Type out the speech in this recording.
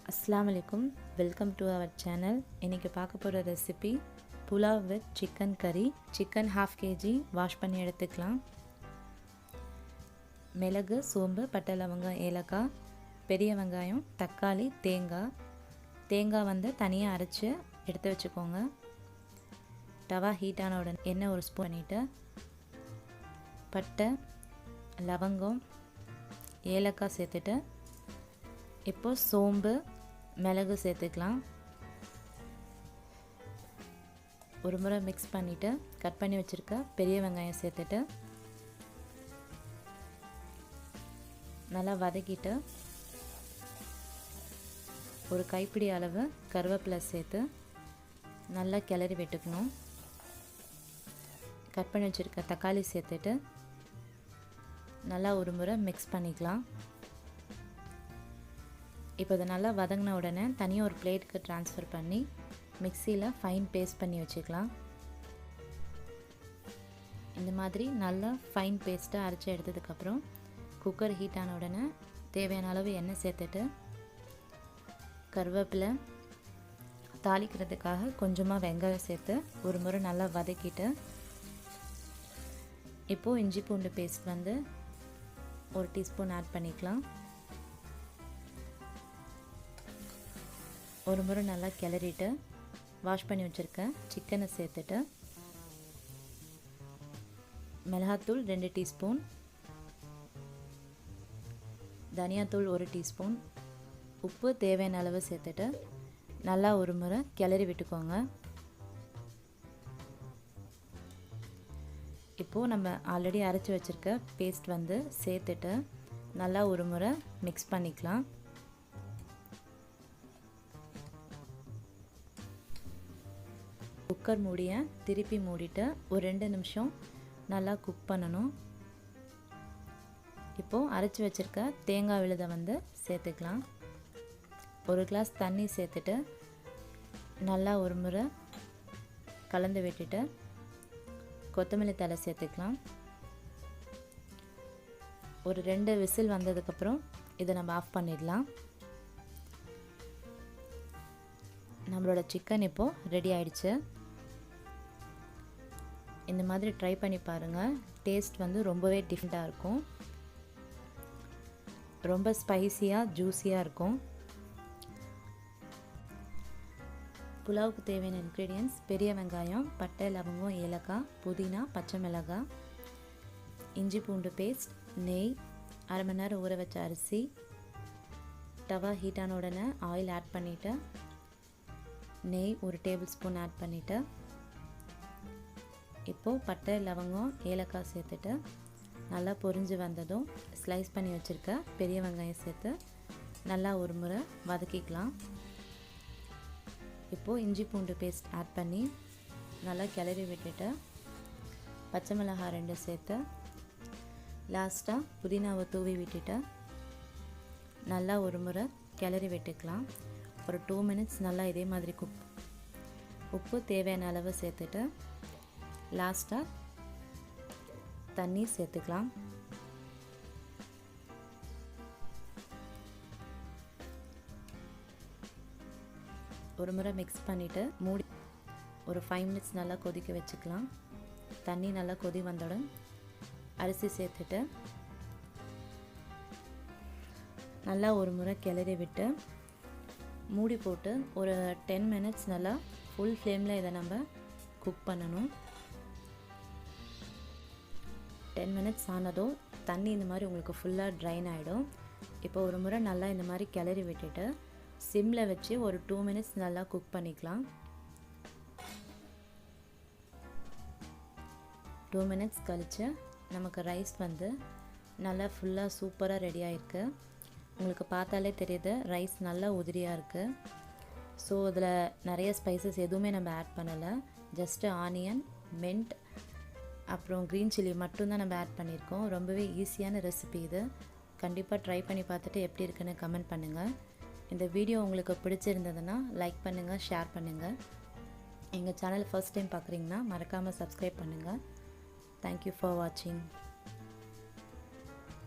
Assalamu alaikum. Welcome to our channel. இன்னைக்கு பார்க்க போற ரெசிபி புலாவ் வித் சிக்கன் கறி. சிக்கன் 1/2 kg வாஷ் பண்ணி எடுத்துக்கலாம். மிளகு, சோம்பு, பட்டை, லவங்கம், ஏலக்காய், பெரிய வெங்காயம், தக்காளி, தேங்காய் வந்து தனியாக அரைச்சு எடுத்து வச்சுக்கோங்க. தவா ஹீட் ஆன உடனே எண்ணெய் ஒரு ஸ்பூன் பண்ணிட்டு பட்டை, லவங்கம், ஏலக்காய் சேர்த்துட்டு இப்போ சோம்பு, மிளகு சேர்த்துக்கலாம். ஒரு முறை மிக்ஸ் பண்ணிவிட்டு கட் பண்ணி வச்சுருக்க பெரிய வெங்காயம் சேர்த்துட்டு நல்லா வதக்கிட்டு ஒரு கைப்பிடி அளவு கருவேப்பிலை சேர்த்து நல்லா கிளறி விட்டுக்கணும். கட் பண்ணி வச்சுருக்க தக்காளி சேர்த்துட்டு நல்லா ஒரு முறை மிக்ஸ் பண்ணிக்கலாம். இப்போ இதை நல்லா வதங்கின உடனே தனியாக ஒரு பிளேட்டுக்கு ட்ரான்ஸ்ஃபர் பண்ணி மிக்சியில் ஃபைன் பேஸ்ட் பண்ணி வச்சுக்கலாம். இந்த மாதிரி நல்லா ஃபைன் பேஸ்ட்டாக அரைச்சி எடுத்ததுக்கப்புறம் குக்கர் ஹீட் ஆன உடனே தேவையான அளவு எண்ணெய் சேர்த்துட்டு கருவேப்பிலை தாளிக்கிறதுக்காக கொஞ்சமாக வெங்காயம் சேர்த்து ஒரு முறை நல்லா வதக்கிட்டு இப்போது இஞ்சி பூண்டு பேஸ்ட் வந்து 1 டீஸ்பூன் ஆட் பண்ணிக்கலாம். ஒரு முறை நல்லா கிளறிட்டு வாஷ் பண்ணி வச்சுருக்க சிக்கனை சேர்த்துட்டு மிளகாத்தூள் 2 டீஸ்பூன், தனியாத்தூள் 1 டீஸ்பூன், உப்பு தேவையான அளவு சேர்த்துட்டு நல்லா ஒரு முறை கிளறி விட்டுக்கோங்க. இப்போது நம்ம ஆல்ரெடி அரைச்சி வச்சுருக்க பேஸ்ட் வந்து சேர்த்துட்டு நல்லா ஒரு முறை மிக்ஸ் பண்ணிக்கலாம். குக்கர் மூடியை திருப்பி மூடிட்டு ஒரு 2 நிமிஷம் நல்லா குக் பண்ணணும். இப்போது அரைச்சி வச்சுருக்க தேங்காய் விழுதை வந்து சேர்த்துக்கலாம். 1 கிளாஸ் தண்ணி சேர்த்துட்டு நல்லா ஒரு முறை கலந்து விட்டுட்டு கொத்தமல்லி தழை சேர்த்துக்கலாம். ஒரு 2 விசில் வந்ததுக்கப்புறம் இதை நம்ம ஆஃப் பண்ணிடலாம். நம்மளோட சிக்கன் இப்போது ரெடி ஆயிடுச்சு. இந்த மாதிரி ட்ரை பண்ணி பாருங்கள். டேஸ்ட் வந்து ரொம்பவே டிஃப்ரெண்ட்டாக இருக்கும். ரொம்ப ஸ்பைசியாக ஜூஸியாக இருக்கும். புலாவுக்கு தேவையான இன்க்ரீடியன்ட்ஸ் பெரிய வெங்காயம், பட்டை, லவங்கம், ஏலக்காய், புதினா, பச்சை மிளகாய், இஞ்சி பூண்டு பேஸ்ட், நெய், 1/2 மணி நேரம் ஊற வச்ச அரிசி, தவா ஹீட் ஆன உடனே ஆயில் ஆட் பண்ணிவிட்டு நெய் 1 டேபிள் ஸ்பூன் ஆட் பண்ணிவிட்டு இப்போது பட்டை, லவங்கம், ஏலக்காய் சேர்த்துட்டு நல்லா பொரிஞ்சு வந்ததும் ஸ்லைஸ் பண்ணி வச்சுருக்க பெரிய வெங்காயம் சேர்த்து நல்லா ஒரு முறை வதக்கிக்கலாம். இப்போது இஞ்சி பூண்டு பேஸ்ட் ஆட் பண்ணி நல்லா கிளறி விட்டுட்டு பச்சை மிளகாய் 2 சேர்த்து லாஸ்ட்டாக புதினாவை தூவி விட்டுட்டு நல்லா ஒரு முறை கிளறி விட்டுக்கலாம். ஒரு 2 மினிட்ஸ் நல்லா இதே மாதிரி உப்பு தேவையான அளவு சேர்த்துட்டு லாஸ்ட்டாக தண்ணி சேர்த்துக்கலாம். ஒரு முறை மிக்ஸ் பண்ணிவிட்டு மூடி ஒரு 5 மினிட்ஸ் நல்லா கொதிக்க வச்சுக்கலாம். தண்ணி நல்லா கொதி வந்தவுடன் அரிசி சேர்த்துட்டு நல்லா ஒரு முறை கிளறி விட்டு மூடி போட்டு ஒரு 10 மினிட்ஸ் நல்லா ஃபுல் ஃப்ளேமில் இதை நம்ம குக் பண்ணணும். 10 மினிட்ஸ் ஆனதும் தண்ணி இந்த மாதிரி உங்களுக்கு ஃபுல்லாக ட்ரைன் ஆகிடும். இப்போ ஒரு முறை நல்லா இந்த மாதிரி கிளறி விட்டுட்டு சிம்மில் வச்சு ஒரு 2 மினிட்ஸ் நல்லா குக் பண்ணிக்கலாம். 2 மினிட்ஸ் கழித்து நமக்கு ரைஸ் வந்து நல்லா ஃபுல்லாக சூப்பராக ரெடி ஆகிருக்கு. உங்களுக்கு பார்த்தாலே தெரியுது ரைஸ் நல்லா உதிரியாக இருக்குது. ஸோ இதில் நிறைய ஸ்பைசஸ் எதுவுமே நம்ம ஆட் பண்ணலை. ஜஸ்ட்டு ஆனியன், மின்ட், அப்புறம் க்ரீன் சில்லி மட்டும்தான் நம்ம ஆட் பண்ணியிருக்கோம். ரொம்பவே ஈஸியான ரெசிபி இது. கண்டிப்பாக ட்ரை பண்ணி பார்த்துட்டு எப்படி இருக்குன்னு கமெண்ட் பண்ணுங்கள். இந்த வீடியோ உங்களுக்கு பிடிச்சிருந்ததுன்னா லைக் பண்ணுங்கள், ஷேர் பண்ணுங்கள். எங்கள் சேனல் ஃபர்ஸ்ட் டைம் பார்க்குறீங்கன்னா மறக்காமல் சப்ஸ்கிரைப் பண்ணுங்கள். தேங்க்யூ ஃபார் வாட்சிங்.